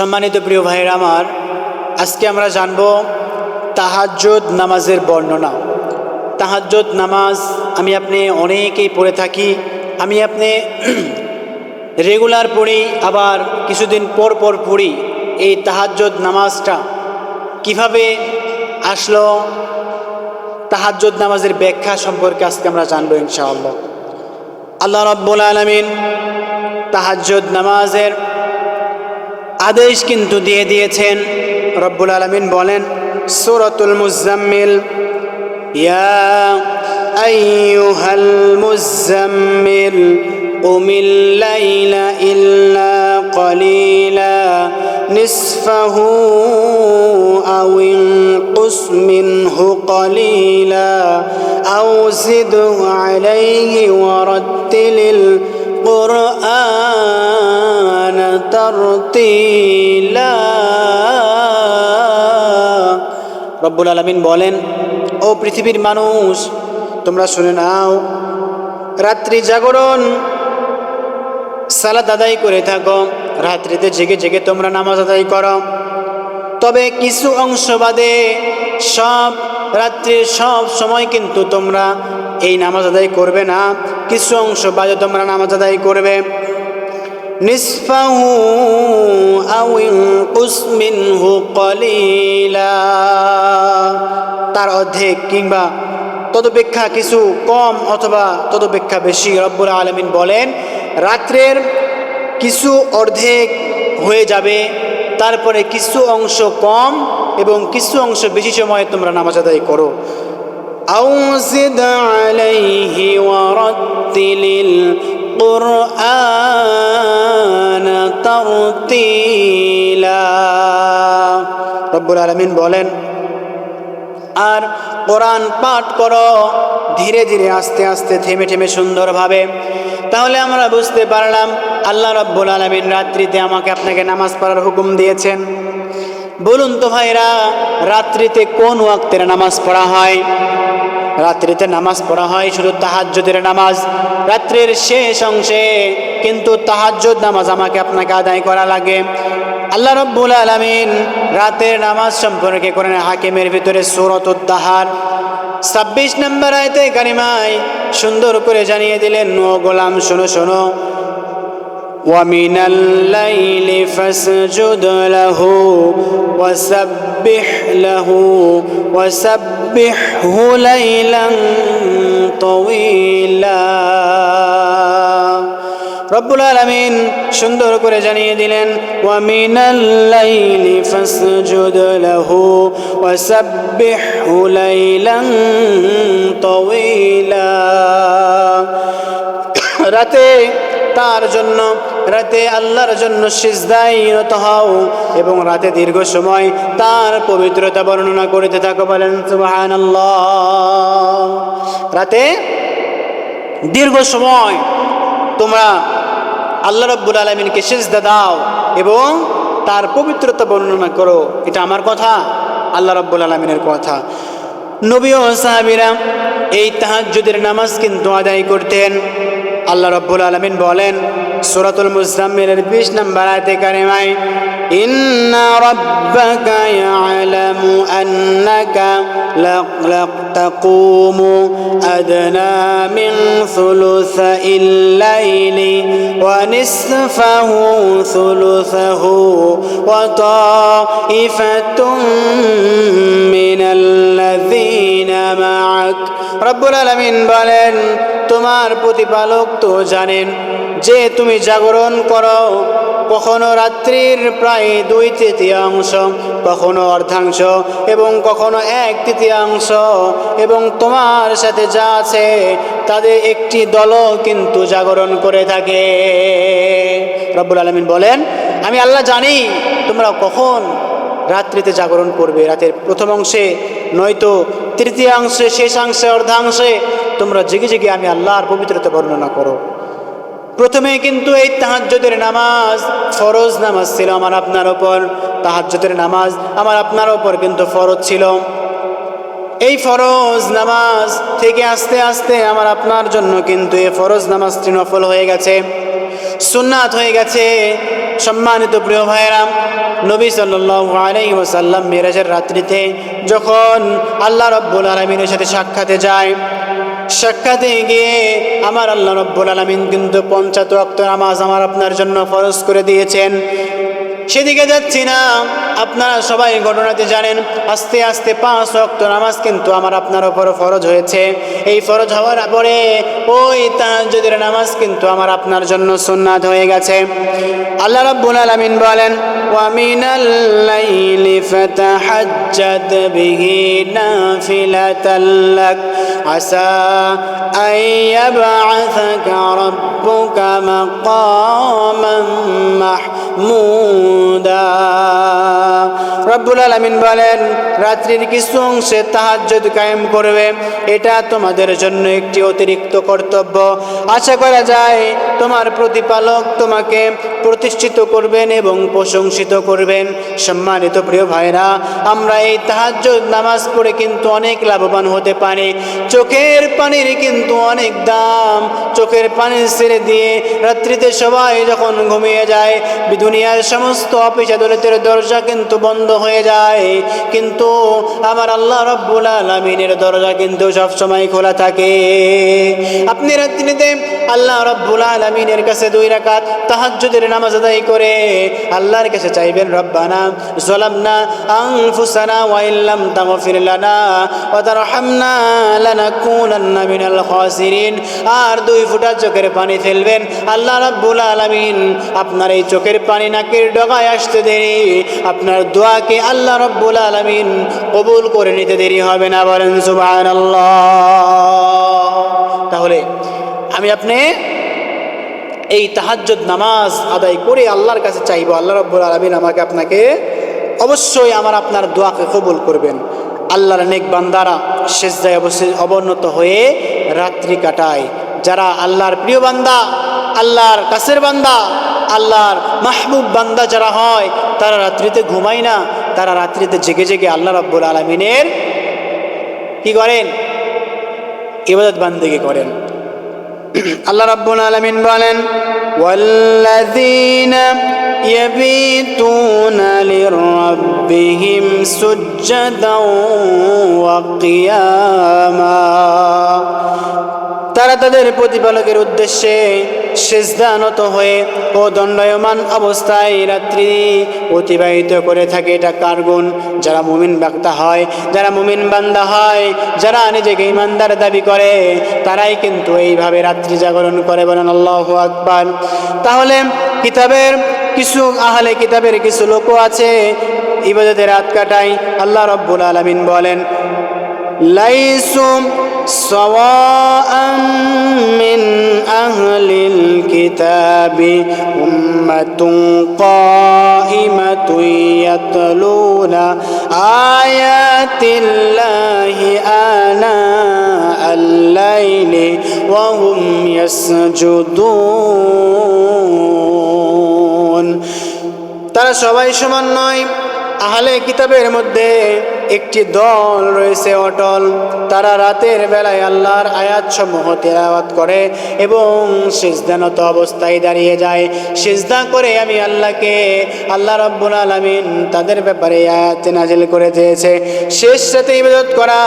সম্মানিত প্রিয় ভাইয়েরা আমার, আজকে আমরা জানব তাহাজ্জুদ নামাজের বর্ণনা। তাহাজ্জুদ নামাজ আমি আপনি অনেকেই পড়ে থাকি, আমি আপনি রেগুলার পড়ি, আবার কিছুদিন পর পর পড়ি। এই তাহাজ্জুদ নামাজটা কিভাবে আসলো, তাহাজ্জুদ নামাজের ব্যাখ্যা সম্পর্কে আজকে আমরা জানবো ইনশাআল্লাহ। আল্লাহ রাব্বুল আলামিন তাহাজ্জুদ নামাজের আদেশ কিন্তু দিয়ে দিয়েছেন। রব্বুল আলামিন বলেন সূরাতুল মুজাম্মিল, ইয়া আইয়ুহাল মুজাম্মিল কুমিল লাইলা ইল্লা কলিলা নিসফাহু আও ইনকুস মিনহু কলিলা আও জিদহু আলাইহি ওয়ারাত্তিলিল কুরআন তারতিলা। রব্বুল আলামিন বলেন, ও পৃথিবীর মানুষ, তোমরা শুনে নাও, রাত্রি জাগরণ সালাত আদায় করে থাকো, রাত্রিতে জেগে জেগে তোমরা নামাজ আদায় করো। তবে কিছু অংশ বাদে সব রাত্রির সব সময় কিন্তু তোমরা এই নামাজ আদায় করবে না, কিছু অংশ বাদে তোমরা নামাজ আদায় করবে। নিসফাহু আও ইনকুস মিনহু কলিলা, তার অর্ধেক কিংবা তদপেক্ষা কিছু কম অথবা তদপেক্ষা বেশি। রব্বুল আলামিন বলেন রাত্রের কিছু অর্ধেক হয়ে যাবে, তারপরে কিছু অংশ কম এবং কিছু অংশ বেশি সময়ে তোমরা নামাজ আদায় করো। আও জিদ আলাইহি ওয়ারাত্তিলিল কুরআন তারতিলা। রব্বুল আলামিন বলেন আর কোরআন পাঠ করো ধীরে ধীরে, আস্তে আস্তে, থেমে থেমে, সুন্দরভাবে। তাহলে আমরা বুঝতে পারলাম আল্লাহ রাব্বুল আলামিন রাত্রিতে আমাকে আপনাকে নামাজ পড়ার হুকুম দিয়েছেন। বলুন তো ভাইরা, রাত্রিতে কোন ওয়াক্তের নামাজ পড়া হয়? রাত্রিতে নামাজ পড়া হয় শুধু তাহাজ্জুদের নামাজ, রাত্রির শেষ অংশে। কিন্তু তাহাজ্জুদ নামাজ আমাকে আপনাকে আদায় করা লাগে। আল্লাহ রাব্বুল আলামিন রাতের নামাজ সম্পর্কে কোরআন হাকিমের ভিতরে সূরাতুদ দাহার 26 নম্বর আয়াতে কারিমায় সুন্দর করে জানিয়ে দিলেন, ও গোলাম শোনো শোনো, وَمِنَ اللَّيْلِ فَاسْجُدْ لَهُ وَسَبِّحْهُ لَيْلًا طَوِيلًا। রব্বুল আলামিন সুন্দর করে জানিয়ে দিলেন, وَمِنَ اللَّيْلِ فَاسْجُدْ لَهُ وَسَبِّحْهُ لَيْلًا طَوِيلًا। রাতে তার জন্য, রাতে আল্লাহর জন্য সিজদায় নত হও এবং রাতে দীর্ঘ সময় তার পবিত্রতা বর্ণনা করতে থাকো। বলেন সুবহানাল্লাহ। রাতে দীর্ঘ সময় তোমরা আল্লাহ রাব্বুল আলামিনকে সিজদা দাও এবং তার পবিত্রতা বর্ণনা করো। এটা আমার কথা? আল্লাহ রাব্বুল আলামিনের কথা। নবী ও সাহাবীরা এই তাহাজ্জুদের নামাজ কিন্তু আদায় করতেন। আল্লাহ রাব্বুল আলামিন বলেন সূরাতুল মুজাম্মিলের 20 নম্বর আয়াতে কারিমায়, ইন্না রাব্বাকা ইয়ালামু আন্নাকা লাতাকুমু আদনা মিন সুলুসাইল লাইলি ওয়া নিসফাহু সুলুসাহু ওয়া তাইফাতুম মিনাল্লাযীনা মা'আক। রব্বুল আলামিন বলেন তোমার প্রতিপালক তো জানেন যে তুমি জাগরণ করো, কখনো রাত্রির প্রায় 2/3, কখনো অর্ধাংশ এবং কখনো 1/3, এবং তোমার সাথে যা আছে তাদের একটি দলও কিন্তু জাগরণ করে থাকে। রব্বুল আলামিন বলেন আমি আল্লাহ জানি তোমরা কখন রাত্রিতে জাগরণ করবে, রাতের প্রথম অংশে নয়তো তৃতীয়াংশে, শেষাংশে, অর্ধাংশে তোমরা জেগে জেগে আমি আল্লাহর পবিত্রতা বর্ণনা করো। প্রথমে কিন্তু এই তাহাজ্জুদের নামাজ ফরজ নামাজ ছিল আমার আপনার ওপর। তাহাজ্জুদের নামাজ আমার আপনার ওপর কিন্তু ফরজ ছিল। এই ফরজ নামাজ থেকে আস্তে আস্তে আমার আপনার জন্য কিন্তু এই ফরজ নামাজটি নফল হয়ে গেছে। সুন্নাত হয়ে গেছে। সম্মানিত প্রিয় ভাইয়েরা, নবী সাল্লাল্লাহু আলাইহি ওয়াসাল্লাম মিরাজের রাত্রিতে যখন আল্লাহ রাব্বুল আলামিনের সাথে সাক্ষাতে যায়, সাক্ষাতে গিয়ে আমার আল্লাহ রাব্বুল আলামিন কিন্তু ৫০ ওয়াক্ত নামাজ আমার আপনার জন্য ফরজ করে দিয়েছেন। সেদিকে যাচ্ছি না, আপনারা সবাই ঘটনাতে জানেন, আস্তে আস্তে ৫ ওয়াক্ত নামাজ কিন্তু আমার আপনার উপর ফরজ হয়েছে। এই ফরজ হওয়ার পরে ওই তাহাজ্জুদের নামাজ কিন্তু আমার আপনার জন্য সুন্নাত হয়ে গেছে। আল্লাহ রাব্বুল আলামিন বলেন, ওয়া মিনাল লাইলি ফাতাহাজ্জাদ বিহি নাফিলাতাল লাক আসা আইয়াবআসাকা রাব্বুকা মাকামান মাহমুদা। রব্বুল আলামিন বলেন, রাত্রির কিছু অংশে তাহাজ্জুদ কায়েম করবে, এটা তোমাদের জন্য একটি অতিরিক্ত কর্তব্য। আশা করা যায় তোমার প্রতিপালক তোমাকে প্রতিষ্ঠিত করবেন এবং প্রশংসিত করবেন। সম্মানিত প্রিয় ভাইরা, আমরা এই তাহাজ্জুদ নামাজ পড়ে কিন্তু অনেক লাভবান হতে পারি। চোখের পানির কিন্তু অনেক দাম। চোখের পানি ছেড়ে দিয়ে রাত্রিতে সবাই যখন ঘুমিয়ে যায়, দুনিয়ার সমস্ত অফিস আদালতের দরজা কিন্তু বন্ধ হয়ে যায়, কিন্তু আমার আল্লাহ রাব্বুল আলামিনের দরজা কিন্তু সবসময় খোলা থাকে। আপনি রাত্রিতে আল্লাহ রাব্বুল আলামিনের কাছে 2 রাকাত তাহাজ্জুদের নামাজ আদায় করে আল্লাহর কাছে চাইবেন, রব্বানা যালামনা আনফুসানা ওয়া ইল্লাম তাগফির লানা ওয়া তারহামনা লানাকুনান্না মিনাল খাসিরিন। আর 2 ফোঁটা চোখের পানি ফেলবেন। আল্লাহ রাব্বুল আলামিন আপনার এই চোখের পানি নাকের ডগায় আসতে দেরি, আপনার দোয়াকে আল্লাহ রাব্বুল আলামিন কবুল করে নিতে দেরি হবে না। বলেন সুবহানাল্লাহ। তাহলে আমি আপনি এই তাহাজ্জুদ নামাজ আদায় করে আল্লাহর কাছে চাইবো, আল্লাহ রাব্বুল আলামিন আমাকে আপনাকে অবশ্যই আমার আপনার দোয়াকে কবুল করবেন। আল্লাহর নেক বান্দারা সিজদায় অবনত হয়ে রাত্রি কাটায়। যারা আল্লাহর প্রিয় বান্দা, আল্লাহর কাছের বান্দা, আল্লাহর মাহবুব বান্দা যারা হয়, তারা রাত্রিতে ঘুমায় না, তারা রাত্রিতে জেগে জেগে আল্লাহ রাব্বুল আলামিনের কি করেন? ইবাদত বান্দেগি করেন। আল্লাহ রাব্বুল আলামিন বলেন, ওয়াল্লাযীনা ইয়াবিতুনা লিরাব্বিহিম সুজদাও ওয়া কিয়ামা। তারা তাদের প্রতিপালকের উদ্দেশ্যে সিজদানত হয়ে ও দণ্ডায়মান অবস্থায় রাত্রি অতিবাহিত করে থাকে। এটা কার গুণ? যারা মুমিন বান্দা হয়, যারা মুমিন বান্দা হয়, যারা নিজেকে ইমানদার দাবি করে, তারাই কিন্তু এইভাবে রাত্রি জাগরণ করে। বলেন আল্লাহু আকবার। তাহলে কিতাবের কিছু আহলে কিতাবের কিছু লোকও আছে ইবাদতে রাত কাটায়। আল্লাহ রাব্বুল আলামিন বলেন, লাইসু সাওয়াআম মিন আহলিল কিতাবি উম্মাতুন কাইমাতুন ইয়াতলুনা আয়াতিল্লাহি আনা আল-লাইলি ওয়া হুম ইয়াসজুদুন। তারা সবাই সমান নয়। আহলে কিতাবের মধ্যে একটি দল রয়েছে অটল, তারা রাতের বেলায় আল্লাহর আয়াতসমূহ তেলাওয়াত করে এবং সিজদানত অবস্থায় দাঁড়িয়ে যায়। সিজদা করে আমি আল্লাহকে, আল্লাহ রাব্বুল আলামিন তাদের ব্যাপারে আয়াত নাজিল করে দিয়েছে। শেষ রাতে ইবাদত করা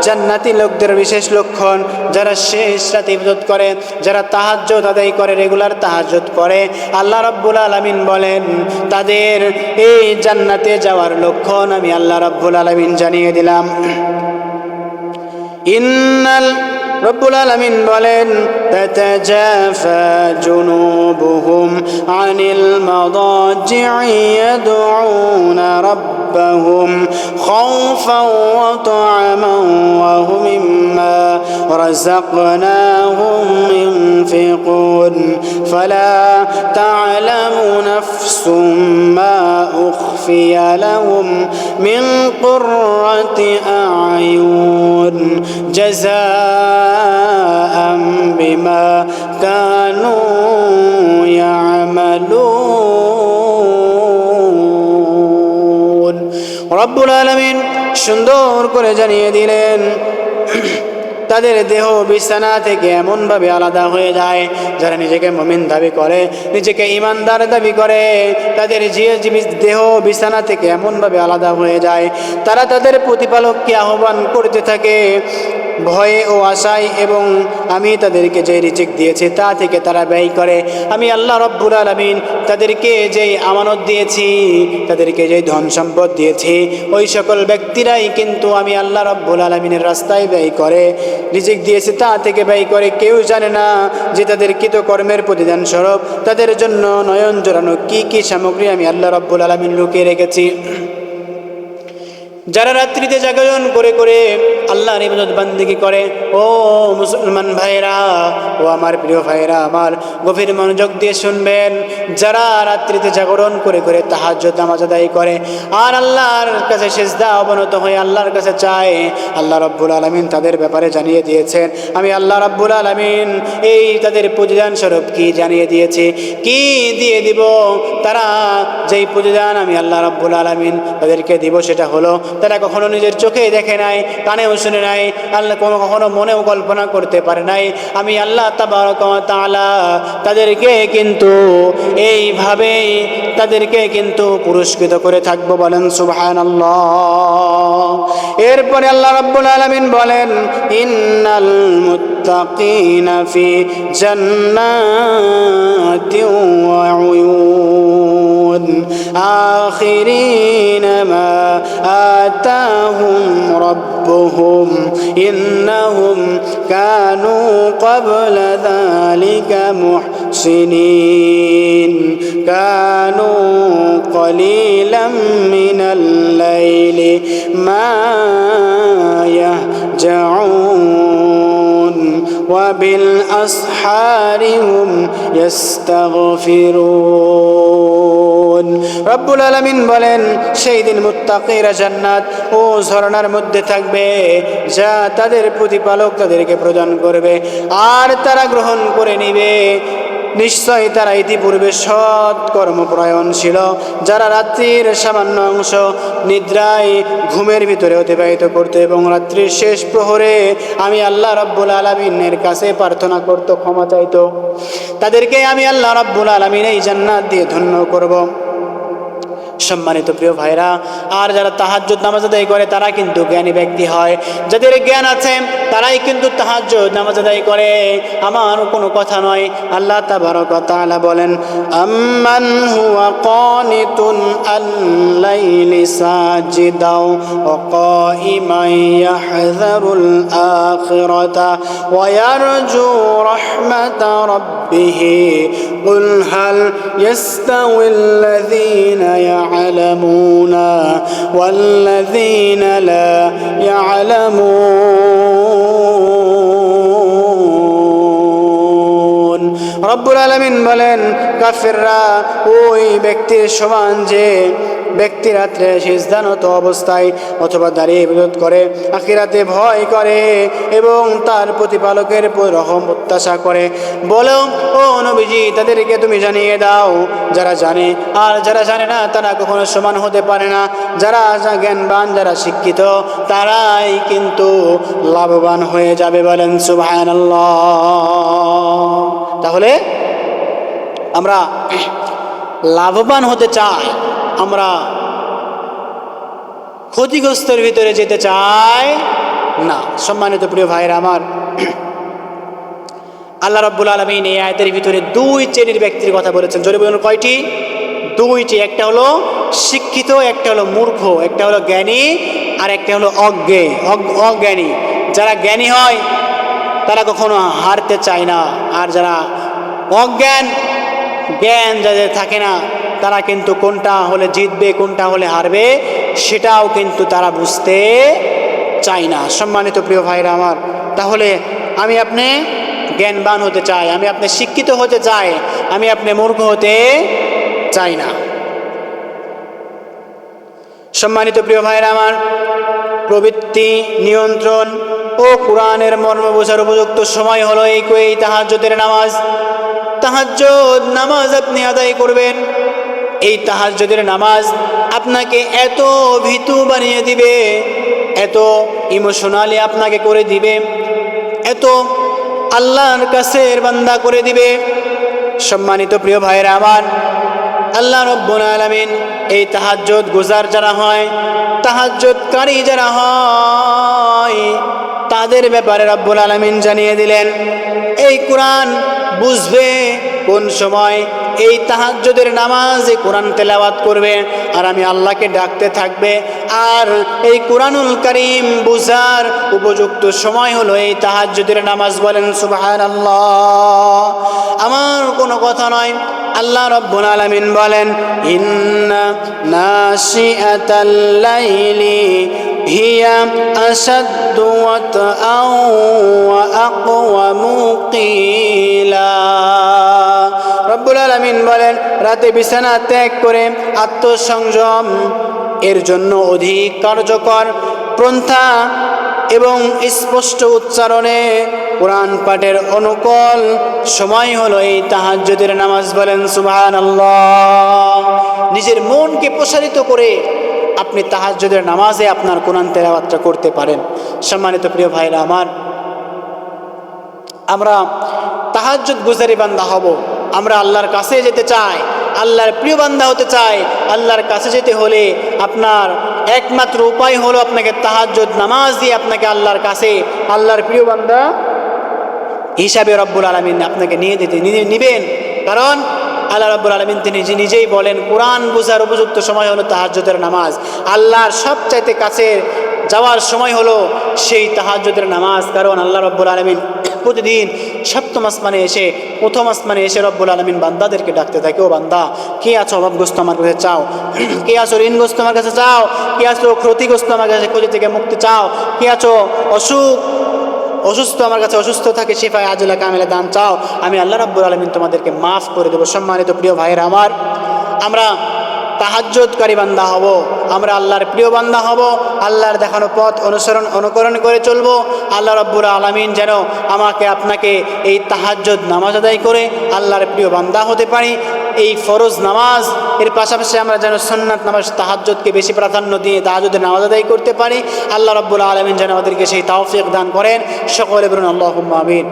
জান্নাতি লোকদের বিশেষ লক্ষণ। যারা শেষ রাতে ইবাদত করে, যারা তাহাজ্জুদ আদায় করে, রেগুলার তাহাজ্জুদ করে, আল্লাহ রাব্বুল আলামিন বলেন তাদের এই জান্নাতে যাওয়ার লক্ষণ আমি আল্লাহ রাব্বুল আলামিন জানিয়ে দিলাম। ইন্নাল রব্বুল আলামিন বলেন, তাতাজাফা জুনুবুহুম আনিল মাদাজি'i ইয়াদউনা রাব্বাহুম খাওফান ওয়া তা'আমান ওয়া হুম মিম্মা রাযাকনাহুম ইউনফিকুন ফালা তা'লামু নাফসুম মা উখফিয়া লাহুম মিন কুররাতি আ'য়ুন জাযাআম বিমা কানু ইয়ামালুন। রব্বুল আলামিন সুন্দর করে জানিয়ে দিলেন, তাদের দেহ বিছানা থেকে এমনভাবে আলাদা হয়ে যায়, যারা নিজেকে মুমিন দাবি করে, নিজেকে ইমানদার দাবি করে, তাদের দেহ বিছানা থেকে এমনভাবে আলাদা হয়ে যায়, তারা তাদের প্রতিপালককে আহ্বান করতে থাকে ভয়ে ও আশায়, এবং আমি তাদেরকে যে রিজিক দিয়েছি তা থেকে তারা ব্যয় করে। আমি আল্লাহ রব্বুল আলামিন তাদেরকে যেই আমানত দিয়েছি, তাদেরকে যেই ধন সম্পদ দিয়েছি, ওই সকল ব্যক্তিরাই কিন্তু আমি আল্লাহ রব্বুল আলামিনের রাস্তায় ব্যয় করে, রিজিক দিয়েছি তা থেকে ব্যয় করে। কেউ জানে না যে তাদের কৃতকর্মের প্রতিদান স্বরূপ তাদের জন্য নয়ন জোড়ানো কি কি সামগ্রী আমি আল্লাহ রব্বুল আলামিন লুকিয়ে রেখেছি। যারা রাত্রিতে জাগরণ করে করে আল্লাহর ইবাদত বান্দেগি করে, ও মুসলমান ভাইরা, ও আমার প্রিয় ভাইরা, আমার গভীর মনোযোগ দিয়ে শুনবেন, যারা রাত্রিতে জাগরণ করে করে তাহাজ্জুদ নামাজ আদায় করে আর আল্লাহর কাছে সিজদা অবনত হয়ে আল্লাহর কাছে চায়, আল্লাহ রাব্বুল আলামিন তাদের ব্যাপারে জানিয়ে দিয়েছেন। আমি আল্লাহ রাব্বুল আলামিন এই তাদের প্রতিদান স্বরূপ কি জানিয়ে দিয়েছি, কি দিয়ে দিব। তারা যেই প্রতিদান আমি আল্লাহ রাব্বুল আলামিন তাদেরকে দিব সেটা হলো, তারা কখনো নিজের চোখে দেখে নাই, কানেও শুনে নাই, আল্লাহ কখনো মনেও কল্পনা করতে পারে নাই। আমি আল্লাহ তাবারক ওয়া তাআলা তাদেরকে কিন্তু এইভাবেই তাদেরকে কিন্তু পুরস্কৃত করে থাকবো, বলেন সুবহানাল্লাহ। এরপরে আল্লাহ রাব্বুল আলামিন বলেন, ইন্নাল মুত্তাকিনা ফি জান্নাতিন ওয়া উয়ুন আখিরিনা মা আতাহুম রাব্বুহুম ইন্নাহুম কানু ক্বাবলা যালিকা মুহসিনিন কানু কলিলাম মিনাল লাইলি মা ইয়াহজাউন ওয়া বিল আসহারি হুম ইস্তাগফিরুন। রব্বুল আলামিন বলেন, সেই দিন মুত্তাকিরা জান্নাত ও ঝর্ণার মধ্যে থাকবে, যা তাদের প্রতিপালক তাদেরকে প্রদান করবে আর তারা গ্রহণ করে নিবে। নিশ্চয় তারা ইতিপূর্বে সৎ কর্মপরায়ণ ছিল, যারা রাত্রির সামান্য অংশ নিদ্রায় ঘুমের ভিতরে অতিবাহিত করত এবং রাত্রির শেষ প্রহরে আমি আল্লাহ রাব্বুল আলামিনের কাছে প্রার্থনা করত, ক্ষমা চাইত। তাদেরকে আমি আল্লাহ রাব্বুল আলামিন এই জান্নাত দিয়ে ধন্য করব। সম্মানিত প্রিয় ভাইরা, আর যারা তাহাজ্জুদ নামাজ আদায় করে তারা কিন্তু জ্ঞানী ব্যক্তি হয়। যাদের জ্ঞান আছে তারাই কিন্তু তাহাজ্জুদ নামাজ আদায় করে, আমার কোনো কথা নয়। আল্লাহ তাবারক ওয়া তাআলা বলেন, আম্মান হুয়া কানিতুন আল-লাইলি সাজিদাও ওয়া কাইমান ইয়াহযারুল আখিরাতা ওয়া ইয়ারজু রাহমাতা রাব্বিহ কুল হাল ইয়াস্তাউইল্লাযীনা يعلمون والذين لا يعلمون। রব্বুল আলামিন বলেন, কাফিররা ওই ব্যক্তির সমান যে ব্যক্তি রাত্রে সিজদানত অবস্থায় অথবা দাঁড়িয়ে ইবাদত করে, আখিরাতে ভয় করে এবং তার প্রতিপালকের রহম প্রত্যাশা করে। বলো ও নবীজি, তাদেরকে তুমি জানিয়ে দাও, যারা জানে আর যারা জানে না তারা কখনো সমান হতে পারে না। যারা জ্ঞানবান, যারা শিক্ষিত, তারাই কিন্তু লাভবান হয়ে যাবে, বলেন সুবহানাল্লাহ। তাহলে আমরা লাভবান হতে চাই, আমরা ক্ষতিগ্রস্তের ভিতরে যেতে চাই না। সম্মানিত প্রিয় ভাইরা আমার, আল্লাহ রাব্বুল আলামিন এই আয়াতের ভিতরে দুই শ্রেণীর ব্যক্তির কথা বলেছেন। জোরে বলুন, কয়টি? দুইটি। একটা হলো শিক্ষিত, একটা হলো মূর্খ, একটা হলো জ্ঞানী আর একটা হলো অজ্ঞানী। যারা জ্ঞানী হয় তারা কখনো হারতে চায় না, আর যারা জ্ঞান যাদের থাকে না তারা কিন্তু কোনটা হলে জিতবে কোনটা হলে হারবে সেটাও কিন্তু তারা বুঝতে চায় না। সম্মানিত প্রিয় ভাইরা আমার, তাহলে আমি আপনি জ্ঞানবান হতে চাই, আমি আপনি শিক্ষিত হতে চাই, আমি আপনি মূর্খ হতে চাই না। সম্মানিত প্রিয় ভাইরা আমার, প্রবৃত্তি নিয়ন্ত্রণ ও কোরআনের মর্ম বোঝার উপযুক্ত সময় হলো এই তাহাজ্জুদের নামাজ। তাহাজ্জুদ নামাজ আপনি আদায় করবেন। এই তাহাজ্জুদের নামাজ আপনাকে এত ভীতু বানিয়ে দিবে, এত ইমোশনালি আপনাকে করে দিবে, এত আল্লাহর কাছের বান্দা করে দিবে। সম্মানিত প্রিয় ভাইরা আমার, আল্লাহ রাব্বুল আলামিন এই তাহাজ্জুদ গুজার যারা হয়, তাহাজ্জুদকারী যারা হয়, তাদের ব্যাপারে রাব্বুল আলামিন জানিয়ে দিলেন এই কোরআন বুঝবে কোন সময়, এই তাহাজ্জুদের নামাজে কোরআন তেলাওয়াত করবে আর আমি আল্লাহকে ডাকতে থাকবে। আর এই কোরআনুল কারীম বুঝার উপযুক্ত সময় হলো এই তাহাজ্জুদের নামাজ। বলেন সুবহানাল্লাহ। আমার কোনো কথা নয়, আল্লাহ রাব্বুল আলামিন বলেন ইন্না নাশিআতাল লাইলি হিয়া আশাদ্দু ওয়াতআন ওয়া আকওয়ামু কিলা। রব্বুল আলামিন বলেন রাতে বিছানা ত্যাগ করে আত্মসংযম এর জন্য অধিক কার্যকর পন্থা এবং স্পষ্ট উচ্চারণে কোরআন পাঠের অনুকূল সময় হলো এই তাহাজ্জুদের নামাজ। বলেন সুবহানাল্লাহ। নিজের মনকে প্রসারিত করে আপনি তাহাজ্জুদের নামাজে আপনার কোরআন তেলাওয়াতটা করতে পারেন। সম্মানিত প্রিয় ভাইরা আমার, আমরা তাহাজ্জুদ গুজারি বান্দা হব। আমরা আল্লাহর কাছে যেতে চাই, আল্লাহর প্রিয় বান্দা হতে চাই। আল্লাহর কাছে যেতে হলে আপনার একমাত্র উপায় হলো আপনাকে তাহাজ্জুদ নামাজ দিয়ে আপনাকে আল্লাহর কাছে আল্লাহর প্রিয় বান্দা হিসাবে রব্বুল আলামিন আপনাকে নিবেন। কারণ আল্লাহ রাব্বুল আলামিন তিনি নিজেই বলেন কোরআন বোঝার উপযুক্ত সময় হলো তাহাজ্জুদের নামাজ। আল্লাহর সবচাইতে কাছে যাওয়ার সময় হলো সেই তাহাজ্জুদের নামাজ। কারণ আল্লাহ রাব্বুল আলামিন প্রতিদিন সপ্তম আসমানে এসে প্রথম আসমানে এসে রব্বুল আলামিন বান্দাদেরকে ডাকতে থাকে, ও বান্দা কে আছো অভাবগ্রস্ত আমার কাছে চাও, কে আছো ঋণগ্রস্ত আমার কাছে চাও, কে আছো ক্ষতিগ্রস্ত আমার কাছে ক্ষতি থেকে মুক্তি চাও, কে আছো অসুস্থ আমার কাছে অসুস্থ থাকে শিফায়ে আজলা কামিলা দান চাও, আমি আল্লাহ রাব্বুল আলামিন তোমাদেরকে মাফ করে দেবো। সম্মানিত প্রিয় ভাইয়েরা আমার, আমরা তাহাজ্জুদকারী বান্দা হব, আমরা আল্লাহর প্রিয় বান্দা হব, আল্লাহর দেখানো পথ অনুকরণ করে চলবো। আল্লাহ রাব্বুল আলামিন যেন আমাকে আপনাকে এই তাহাজ্জুদ নামাজ আদায় করে আল্লাহর প্রিয় বান্দা হতে পারি। এই ফরজ নামাজ এর পাশাপাশি আমরা যেন সুন্নাত নামাজ তাহাজ্জুদকে বেশি প্রাধান্য দিয়ে তাহাজ্জুদের নামাজ আদায় করতে পারি। আল্লাহ রাব্বুল আলামিন যেন আমাদেরকে সেই তৌফিক দান করেন। সকলে বলুন আল্লাহুম্মা আমিন।